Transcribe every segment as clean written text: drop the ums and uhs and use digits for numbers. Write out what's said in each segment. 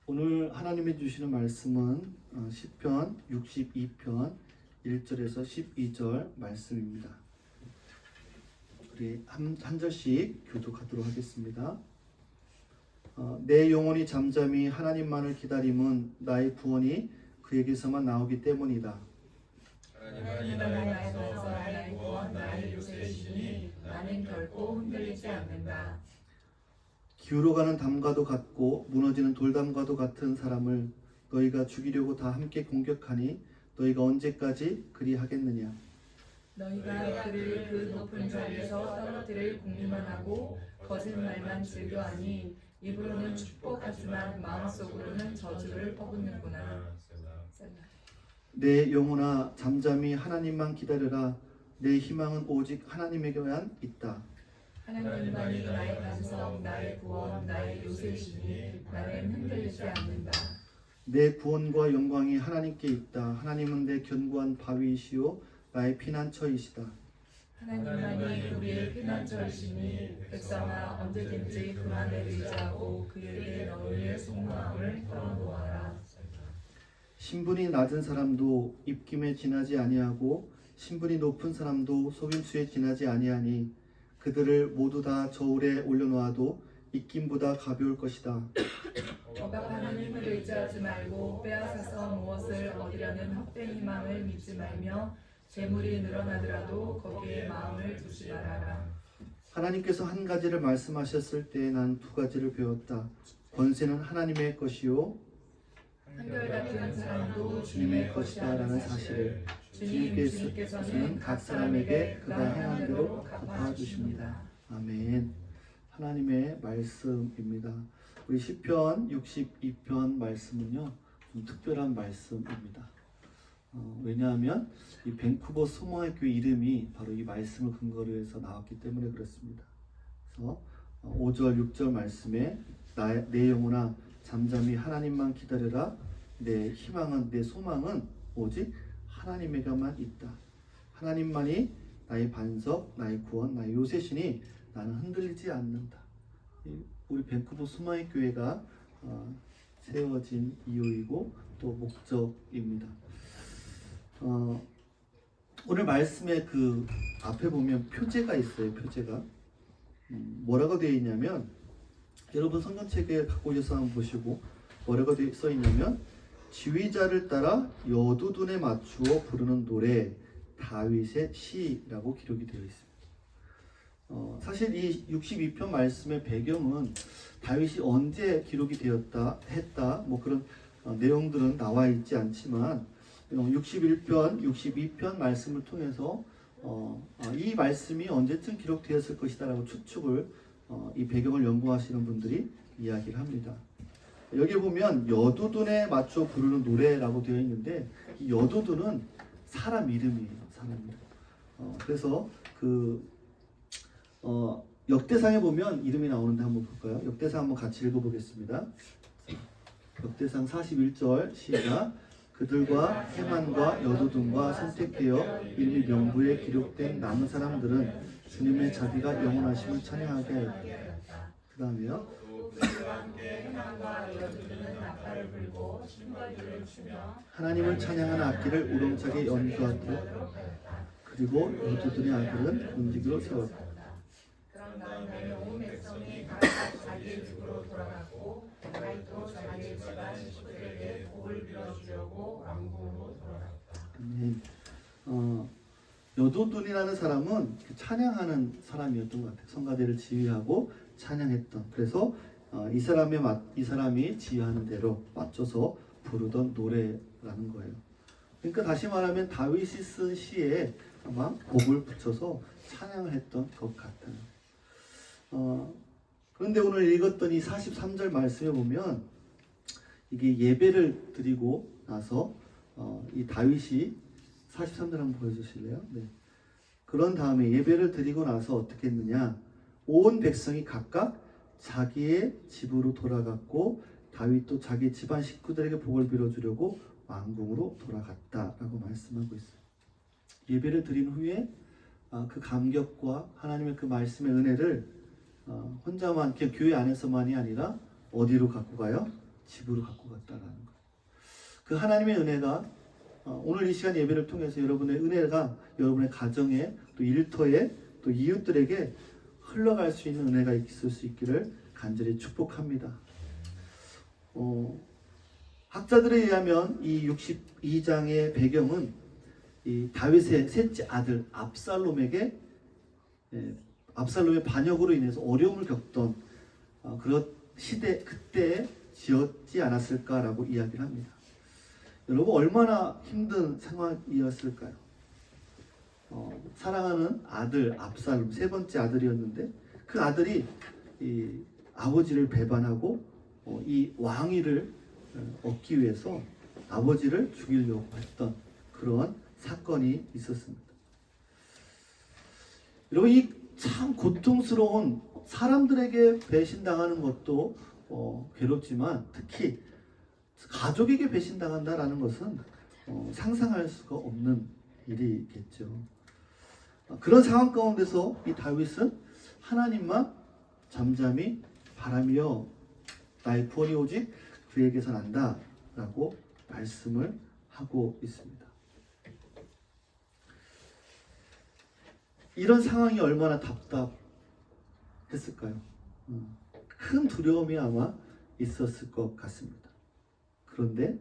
오늘 하나님이 주시는 말씀은 시편 62편 1절에서 12절 말씀입니다. 우리 한 절씩 교독하도록 하겠습니다. 내 영혼이 잠잠히 하나님만을 기다림은 나의 구원이 그에게서만 나오기 때문이다. 하나님만이 나를 나서서 나의 구원 나의 요새이시니 나는 결코 흔들리지 않는다. 기울어가는 담과도 같고 무너지는 돌담과도 같은 사람을 너희가 죽이려고 다 함께 공격하니 너희가 언제까지 그리 하겠느냐. 너희가 그를 그 높은 자리에서 떨어뜨릴 궁리만 하고 거짓말만 즐겨하니 입으로는 축복하지만 마음속으로는 저주를 퍼붓는구나. 내 영혼아 잠잠히 하나님만 기다려라. 내 희망은 오직 하나님에게만 있다. 하나님만이 나의 반석, 나의 구원, 나의 요새이시니 나는 흔들리지 않는다. 내 구원과 영광이 하나님께 있다. 하나님은 내 견고한 바위이시오 나의 피난처이시다. 하나님만이 우리의 피난처이시니 백성아 언제든지 그만에 의지하고 그에게 너희의 속마음을 털어놓아라. 신분이 낮은 사람도 입김에 지나지 아니하고 신분이 높은 사람도 속임수에 지나지 아니하니 그들을 모두 다 저울에 올려놓아도 입김보다 가벼울 것이다. 억압하는 힘을 의지하지 말고 빼앗아서 무엇을 얻으려는 헛된 희망을 믿지 말며 재물이 늘어나더라도 거기에 마음을 두지 말아라. 하나님께서 한 가지를 말씀하셨을 때 난 두 가지를 배웠다. 권세는 하나님의 것이요 한결같은 사람도 주님의 것이다 라는 사실을 주님께서는 각 사람에게 그가 행한 대로 갚아주십니다. 아멘. 하나님의 말씀입니다. 우리 시편 62편 말씀은요 좀 특별한 말씀입니다. 왜냐하면 이 밴쿠버 소모의 교회 이름이 바로 이 말씀을 근거로 해서 나왔기 때문에 그렇습니다. 그래서 5절 6절 말씀에 내 영혼아 잠잠히 하나님만 기다려라. 내 희망은 내 소망은 오직 하나님에게만 있다. 하나님만이 나의 반석, 나의 구원, 나의 요새시니 나는 흔들리지 않는다. 우리 밴쿠버 소마의 교회가 세워진 이유이고 또 목적입니다. 오늘 말씀의 그 앞에 보면 표제가 있어요. 표제가 뭐라고 되어 있냐면 여러분 성경책에 갖고 오셔서 한번 보시고 뭐라고 써 있냐면 지휘자를 따라 여두둔에 맞추어 부르는 노래 다윗의 시라고 기록이 되어 있습니다. 사실 이 62편 말씀의 배경은 다윗이 언제 기록이 되었다 했다 뭐 그런 내용들은 나와 있지 않지만 61편, 62편 말씀을 통해서 이 말씀이 언제쯤 기록되었을 것이다 라고 추측을 이 배경을 연구하시는 분들이 이야기를 합니다. 여기 보면 여두둔에 맞춰 부르는 노래라고 되어 있는데 이 여두둔은 사람 이름이에요. 사람 이름. 그래서 역대상에 보면 이름이 나오는데 한번 볼까요? 역대상 한번 같이 읽어보겠습니다. 역대상 41절 시작. 그들과 해만과 여두둔과 선택되어 이름이 명부에 기록된 남은 사람들은 주님의 자비가 영원하심을 찬양하게 하였다. 그 다음에요. 하나님을 찬양하는 악기를 우렁차게 연주하고 그리고 여두둔의 아들은 문지기로 세웠다. 그런 다음에 온 백성이 각각 자기의 집으로 돌아갔고 다윗도 자기의 집안 식구들에게 복을 빌어주려고 왕궁으로 돌아갔다. 여두둔이라는 사람은 찬양하는 사람이었던 것 같아요. 성가대를 지휘하고 찬양했던. 그래서 이 사람이 지휘하는 대로 맞춰서 부르던 노래라는 거예요. 그러니까 다시 말하면 다윗이 쓴 시에 아마 곡을 붙여서 찬양을 했던 것 같아요. 그런데 오늘 읽었던 이 43절 말씀에 보면 이게 예배를 드리고 나서 이 다윗이 43절 한번 보여주실래요? 네. 그런 다음에 예배를 드리고 나서 어떻게 했느냐? 온 백성이 각각 자기의 집으로 돌아갔고 다윗도 자기 집안 식구들에게 복을 빌어주려고 왕궁으로 돌아갔다라고 말씀하고 있어요. 예배를 드린 후에 그 감격과 하나님의 그 말씀의 은혜를 혼자만 그냥 교회 안에서만이 아니라 어디로 갖고 가요? 집으로 갖고 갔다라는 거예요. 그 하나님의 은혜가 오늘 이 시간 예배를 통해서 여러분의 은혜가 여러분의 가정에 또 일터에 또 이웃들에게 흘러갈 수 있는 은혜가 있을 수 있기를 간절히 축복합니다. 학자들에 의하면 이 62장의 배경은 이 다윗의 셋째 아들 압살롬에게 압살롬의 반역으로 인해서 어려움을 겪던 그런 시대 그때에 지었지 않았을까라고 이야기를 합니다. 여러분 얼마나 힘든 상황이었을까요? 사랑하는 아들 압살롬 세 번째 아들이었는데 그 아들이 이 아버지를 배반하고 이 왕위를 얻기 위해서 아버지를 죽이려고 했던 그런 사건이 있었습니다. 여러분 이 참 고통스러운 사람들에게 배신당하는 것도 괴롭지만 특히 가족에게 배신당한다라는 것은 상상할 수가 없는 일이겠죠. 그런 상황 가운데서 이 다윗은 하나님만 잠잠히 바라며 나의 구원이 오직 그에게서 난다라고 말씀을 하고 있습니다. 이런 상황이 얼마나 답답했을까요? 큰 두려움이 아마 있었을 것 같습니다. 그런데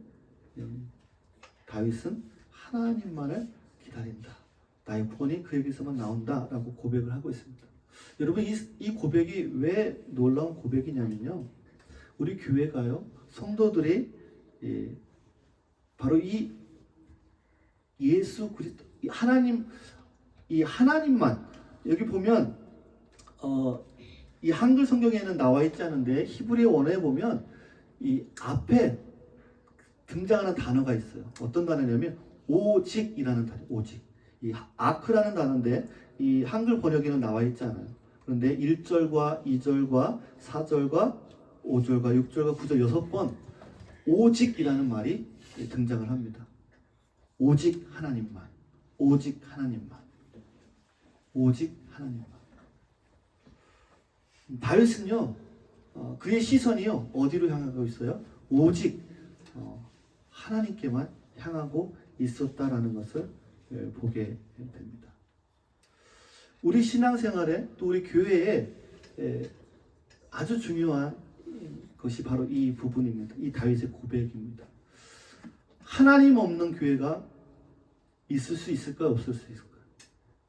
다윗은 하나님만을 기다린다. 나의 구원이 그에게서만 나온다라고 고백을 하고 있습니다. 여러분 이 고백이 왜 놀라운 고백이냐면요. 우리 교회가요. 성도들이 바로 이 예수 그리스도 이 하나님만 여기 보면 이 한글 성경에는 나와 있지 않은데 히브리어 원어에 보면 이 앞에 등장하는 단어가 있어요. 어떤 단어냐면 오직이라는 단어. 오직. 이 아크라는 단어인데 이 한글 번역에는 나와 있지 않아요. 그런데 1절과 2절과 4절과 5절과 6절과 9절 6번 오직이라는 말이 등장을 합니다. 오직 하나님만. 오직 하나님만. 오직 하나님만. 다윗은요, 그의 시선이요, 어디로 향하고 있어요? 오직 하나님께만 향하고 있었다라는 것을 보게 됩니다. 우리 신앙생활에 또 우리 교회에 아주 중요한 것이 바로 이 부분입니다. 이 다윗의 고백입니다. 하나님 없는 교회가 있을 수 있을까요? 없을 수 있을까요?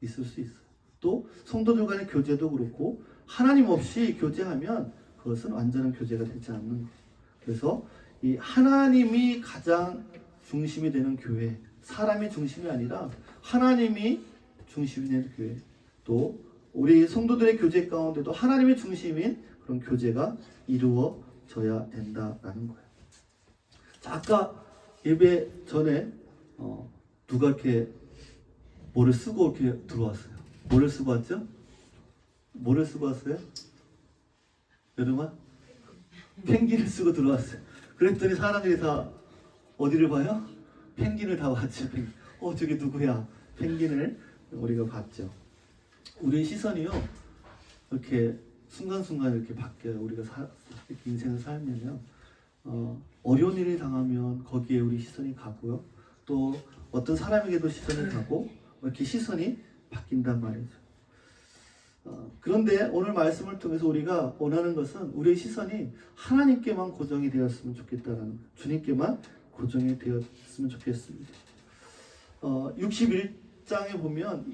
있을 수 있어요. 또 성도들 간의 교제도 그렇고 하나님 없이 교제하면 그것은 완전한 교제가 되지 않는 거예요. 그래서 이 하나님이 가장 중심이 되는 교회, 사람이 중심이 아니라 하나님이 중심이 되는 교회, 또 우리 성도들의 교제 가운데도 하나님의 중심인 그런 교제가 이루어져야 된다라는 거예요. 자, 아까 예배 전에 누가 이렇게 뭐를 쓰고 이렇게 들어왔어요? 뭐를 쓰고 왔죠? 뭐를 쓰고 왔어요? 여름아? 펭귄을 쓰고 들어왔어요. 그랬더니 사람들이 다 어디를 봐요? 펭귄을 다 봤죠. 펭귄. 저게 누구야? 펭귄을 우리가 봤죠. 우리의 시선이요, 이렇게 순간순간 이렇게 바뀌어요. 우리가 이렇게 인생을 살면요, 어려운 일을 당하면 거기에 우리 시선이 가고요. 또 어떤 사람에게도 시선이 가고 이렇게 시선이 바뀐단 말이죠. 그런데 오늘 말씀을 통해서 우리가 원하는 것은 우리의 시선이 하나님께만 고정이 되었으면 좋겠다라는, 주님께만 고정이 되었으면 좋겠습니다. 61장에 보면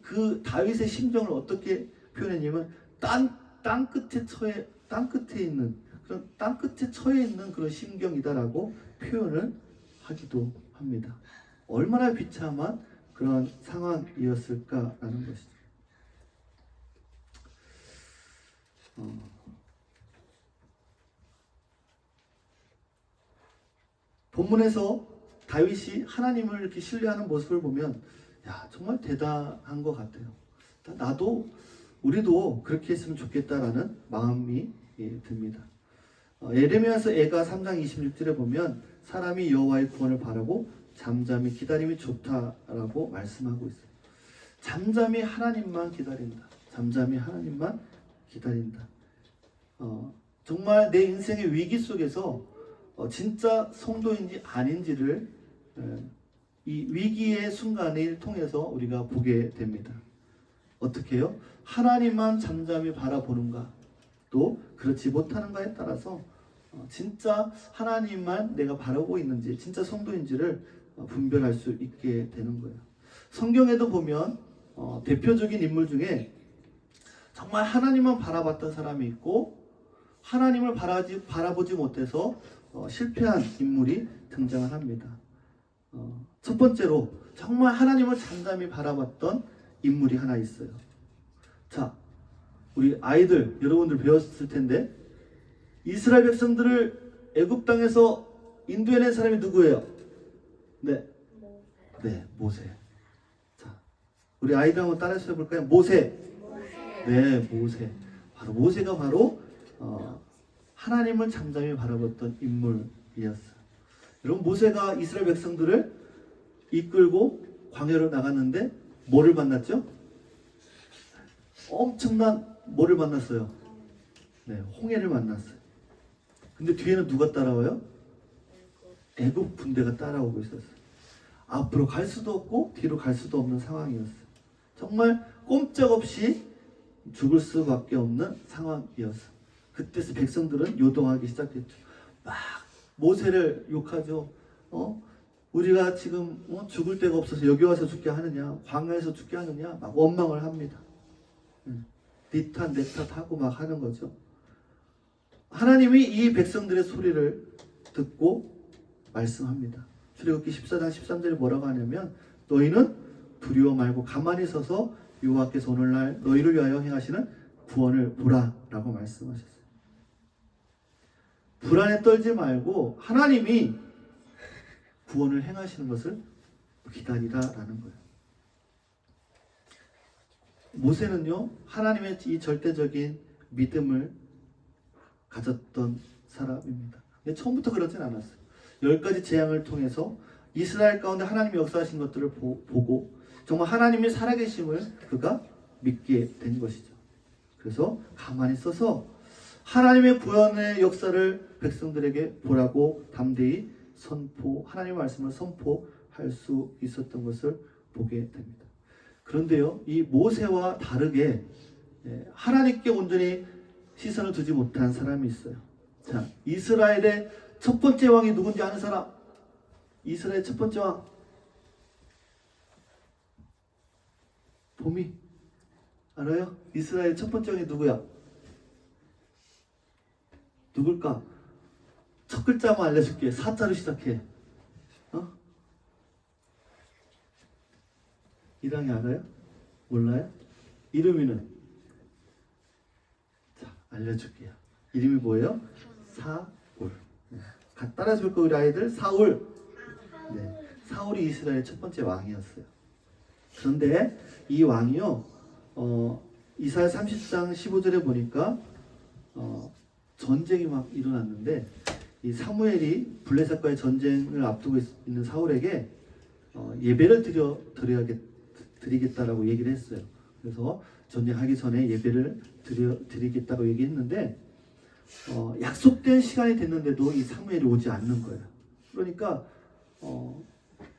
그 다윗의 심정을 어떻게 표현했냐면 땅 끝에 있는 그런 땅 끝에 처해 있는 그런 심경이다라고 표현을 하기도 합니다. 얼마나 비참한 그런 상황이었을까라는 것이죠. 본문에서 다윗이 하나님을 이렇게 신뢰하는 모습을 보면 정말 대단한 것 같아요. 우리도 그렇게 했으면 좋겠다라는 마음이 듭니다. 예레미야서 애가 3장 26절에 보면 사람이 여호와의 구원을 바라고 잠잠히 기다림이 좋다라고 말씀하고 있어요. 잠잠히 하나님만 기다린다. 잠잠히 하나님만 기다린다. 정말 내 인생의 위기 속에서 진짜 성도인지 아닌지를 이 위기의 순간을 통해서 우리가 보게 됩니다. 어떻게 해요? 하나님만 잠잠히 바라보는가, 또 그렇지 못하는가에 따라서 진짜 하나님만 내가 바라보고 있는지, 진짜 성도인지를 분별할 수 있게 되는 거예요. 성경에도 보면 대표적인 인물 중에 정말 하나님만 바라봤던 사람이 있고, 하나님을 바라보지 못해서 실패한 인물이 등장을 합니다. 첫 번째로 정말 하나님을 잠잠히 바라봤던 인물이 하나 있어요. 자, 우리 아이들 여러분들 배웠을 텐데, 이스라엘 백성들을 애굽 땅에서 인도해낸 사람이 누구예요? 네, 모세. 자, 우리 아이들 한번 따라서 해볼까요? 모세. 네, 모세. 모세가 바로 하나님을 잠잠히 바라봤던 인물이었어요. 여러분, 모세가 이스라엘 백성들을 이끌고 광야로 나갔는데 뭐를 만났죠? 엄청난 뭐를 만났어요? 네, 홍해를 만났어요. 근데 뒤에는 누가 따라와요? 애굽 군대가 따라오고 있었어요. 앞으로 갈 수도 없고 뒤로 갈 수도 없는 상황이었어요. 정말 꼼짝없이 죽을 수밖에 없는 상황이었어요. 그때서 백성들은 요동하기 시작했죠. 막 모세를 욕하죠. 우리가 지금 죽을 데가 없어서 여기 와서 죽게 하느냐, 광야에서 죽게 하느냐, 막 원망을 합니다. 네 탓 내 탓 하고 막 하는 거죠. 하나님이 이 백성들의 소리를 듣고 말씀합니다. 출애굽기 14장 13절에 뭐라고 하냐면, 너희는 두려워 말고 가만히 서서 여호와께서 오늘날 너희를 위하여 행하시는 구원을 보라 라고 말씀하셨어요. 불안에 떨지 말고 하나님이 구원을 행하시는 것을 기다리라라는 거예요. 모세는요, 하나님의 이 절대적인 믿음을 가졌던 사람입니다. 근데 처음부터 그러진 않았어요. 10가지 재앙을 통해서 이스라엘 가운데 하나님이 역사하신 것들을 보고 정말 하나님이 살아계심을 그가 믿게 된 것이죠. 그래서 가만히 서서 하나님의 구원의 역사를 백성들에게 보라고 담대히 하나님의 말씀을 선포할 수 있었던 것을 보게 됩니다. 그런데요, 이 모세와 다르게 하나님께 온전히 시선을 두지 못한 사람이 있어요. 자, 이스라엘의 첫 번째 왕이 누군지 아는 사람? 이스라엘 첫 번째 왕. 봄이 알아요? 이스라엘 첫 번째 왕이 누구야? 누굴까? 첫 글자만 알려줄게. 사자로 시작해. 이랑이 알아요? 몰라요? 이름이는? 자, 알려줄게요. 이름이 뭐예요? 사울. 따라서 볼까요, 우리 아이들? 사울. 네, 사울이 이스라엘 첫 번째 왕이었어요. 그런데 이 왕이요, 이사야 30장 15절에 보니까 전쟁이 막 일어났는데, 이 사무엘이 블레셋과의 전쟁을 앞두고 있는 사울에게 예배를 드리겠다라고 얘기를 했어요. 그래서 전쟁하기 전에 예배를 드리겠다고 얘기했는데, 약속된 시간이 됐는데도 이 사무엘이 오지 않는 거예요. 그러니까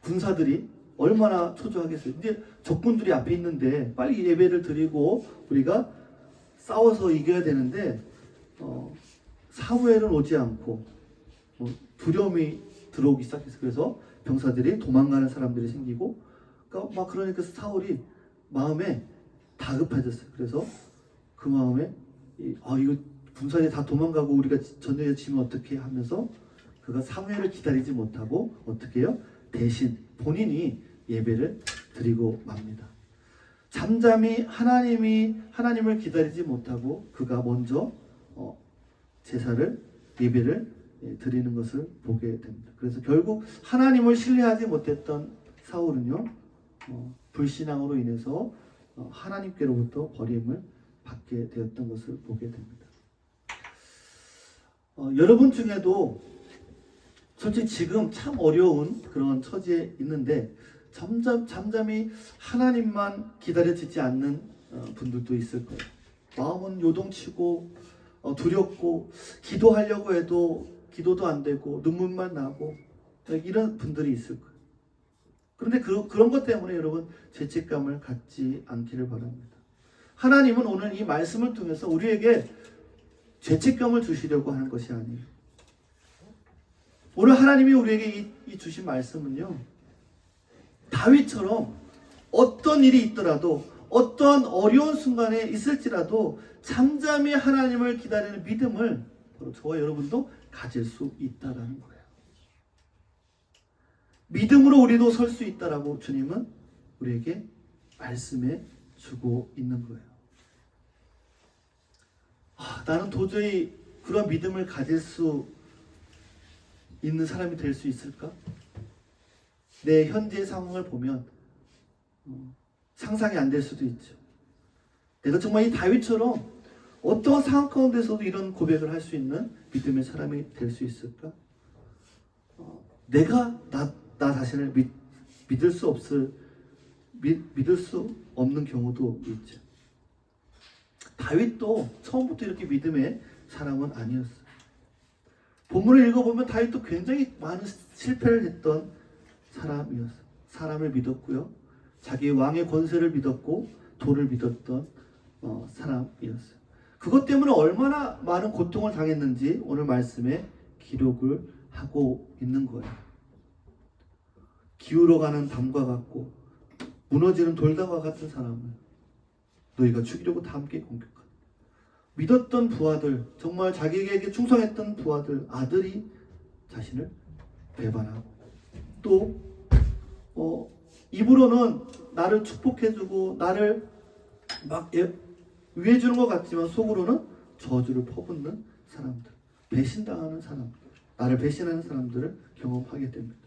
군사들이 얼마나 초조하겠어요. 이제 적군들이 앞에 있는데 빨리 예배를 드리고 우리가 싸워서 이겨야 되는데 사무엘은 오지 않고 두려움이 들어오기 시작했어요. 그래서 병사들이 도망가는 사람들이 생기고, 그러니까 사울이 마음에 다급해졌어요. 그래서 그 마음에 이거 군사들이 다 도망가고 우리가 전쟁에 지면 어떻게 하면서 그가 사무엘을 기다리지 못하고 어떻게 해요? 대신 본인이 예배를 드리고 맙니다. 잠잠히 하나님을 기다리지 못하고 그가 먼저 예배를 드리는 것을 보게 됩니다. 그래서 결국 하나님을 신뢰하지 못했던 사울은요, 불신앙으로 인해서 하나님께로부터 버림을 받게 되었던 것을 보게 됩니다. 여러분 중에도 솔직히 지금 참 어려운 그런 처지에 있는데 잠잠히 하나님만 기다려지지 않는 분들도 있을 거예요. 마음은 요동치고 두렵고 기도하려고 해도 기도도 안 되고 눈물만 나고 이런 분들이 있을 거예요. 그런데 그런 것 때문에 여러분 죄책감을 갖지 않기를 바랍니다. 하나님은 오늘 이 말씀을 통해서 우리에게 죄책감을 주시려고 하는 것이 아니에요. 오늘 하나님이 우리에게 이 주신 말씀은요, 다윗처럼 어떤 일이 있더라도 어떤 어려운 순간에 있을지라도 잠잠히 하나님을 기다리는 믿음을 저와 여러분도 가질 수 있다라는 거예요. 믿음으로 우리도 설 수 있다라고 주님은 우리에게 말씀해 주고 있는 거예요. 나는 도저히 그런 믿음을 가질 수 있는 사람이 될 수 있을까? 내 현재 상황을 보면 상상이 안 될 수도 있죠. 내가 정말 이 다윗처럼 어떤 상황 가운데서도 이런 고백을 할 수 있는 믿음의 사람이 될 수 있을까? 내가 나 자신을 믿을 수 없는 경우도 있죠. 다윗도 처음부터 이렇게 믿음의 사람은 아니었어요. 본문을 읽어보면 다윗도 굉장히 많은 실패를 했던 사람이었어요. 사람을 믿었고요. 자기의 왕의 권세를 믿었고 도를 믿었던 사람이었어요. 그것 때문에 얼마나 많은 고통을 당했는지 오늘 말씀에 기록을 하고 있는 거예요. 기울어가는 담과 같고 무너지는 돌다와 같은 사람을 너희가 죽이려고 다 함께 공격하라. 믿었던 부하들, 정말 자기에게 충성했던 부하들, 아들이 자신을 배반하고 또 입으로는 나를 축복해주고 나를 막 위해주는 것 같지만 속으로는 저주를 퍼붓는 사람들, 배신당하는 사람들, 나를 배신하는 사람들을 경험하게 됩니다.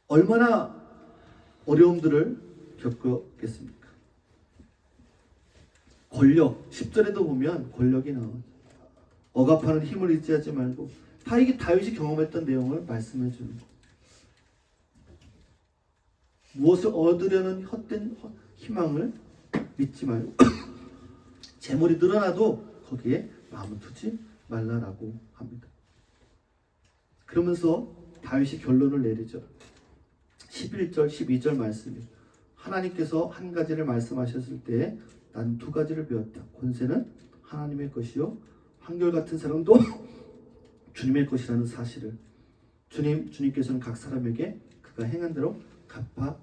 얼마나 어려움들을 겪었겠습니까? 권력, 10절에도 보면 권력이 나오죠. 억압하는 힘을 의지하지 말고 이게 다윗이 경험했던 내용을 말씀해 주는 거예요. 무엇을 얻으려는 헛된 희망을 믿지 말고 재물이 늘어나도 거기에 마음을 두지 말라라고 합니다. 그러면서 다윗이 결론을 내리죠. 11절, 12절 말씀이에요. 하나님께서 한 가지를 말씀하셨을 때 난 두 가지를 배웠다. 권세는 하나님의 것이요 한결같은 사랑도 주님의 것이라는 사실을 주님께서는 각 사람에게 그가 행한 대로 갚아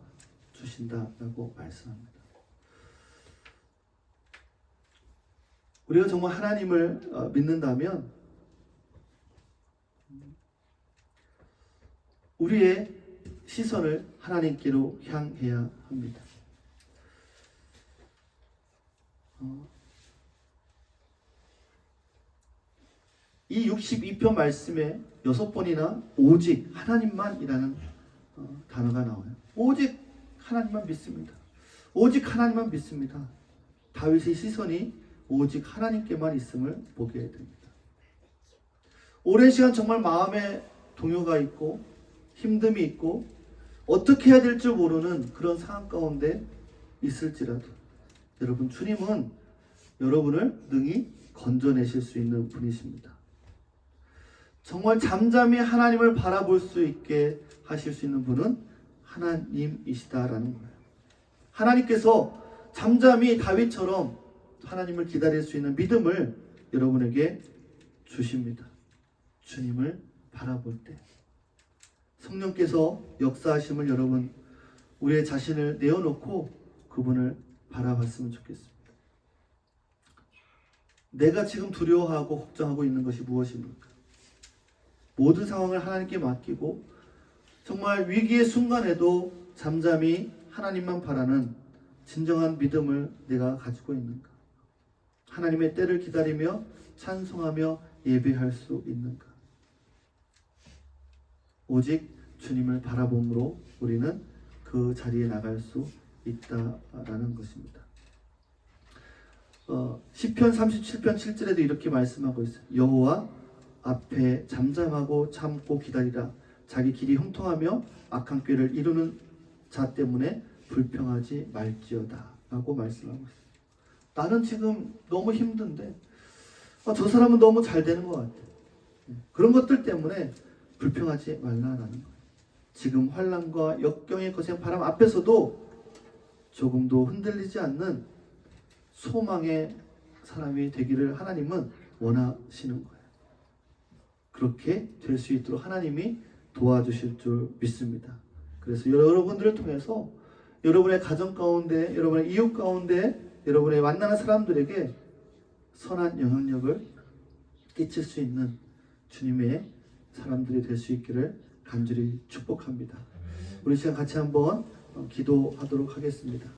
주신다라고 말씀합니다. 우리가 정말 하나님을 믿는다면 우리의 시선을 하나님께로 향해야 합니다. 이 62편 말씀에 6번이나 오직 하나님만이라는 단어가 나와요. 오직 하나님만 믿습니다. 오직 하나님만 믿습니다. 다윗의 시선이 오직 하나님께만 있음을 보게 됩니다. 오랜 시간 정말 마음에 동요가 있고 힘듦이 있고 어떻게 해야 될 줄 모르는 그런 상황 가운데 있을지라도 여러분, 주님은 여러분을 능히 건져내실 수 있는 분이십니다. 정말 잠잠히 하나님을 바라볼 수 있게 하실 수 있는 분은 하나님이시다라는 거예요. 하나님께서 잠잠히 다윗처럼 하나님을 기다릴 수 있는 믿음을 여러분에게 주십니다. 주님을 바라볼 때 성령께서 역사하심을 여러분 우리의 자신을 내어놓고 그분을 바라봤으면 좋겠습니다. 내가 지금 두려워하고 걱정하고 있는 것이 무엇입니까? 모든 상황을 하나님께 맡기고 정말 위기의 순간에도 잠잠히 하나님만 바라는 진정한 믿음을 내가 가지고 있는가? 하나님의 때를 기다리며 찬송하며 예배할 수 있는가? 오직 주님을 바라봄으로 우리는 그 자리에 나갈 수 있다라는 것입니다. 시편 37편 7절에도 이렇게 말씀하고 있어요. 여호와 앞에 잠잠하고 참고 기다리라. 자기 길이 형통하며 악한 꾀를 이루는 자 때문에 불평하지 말지어다 라고 말씀하고 있어요. 나는 지금 너무 힘든데 저 사람은 너무 잘 되는 것 같아. 그런 것들 때문에 불평하지 말라라는 거예요. 지금 환난과 역경의 거센 바람 앞에서도 조금도 흔들리지 않는 소망의 사람이 되기를 하나님은 원하시는 거예요. 그렇게 될 수 있도록 하나님이 도와주실 줄 믿습니다. 그래서 여러분들을 통해서 여러분의 가정 가운데, 여러분의 이웃 가운데, 여러분의 만나는 사람들에게 선한 영향력을 끼칠 수 있는 주님의 사람들이 될 수 있기를 간절히 축복합니다. 우리 시간 같이 한번 기도하도록 하겠습니다.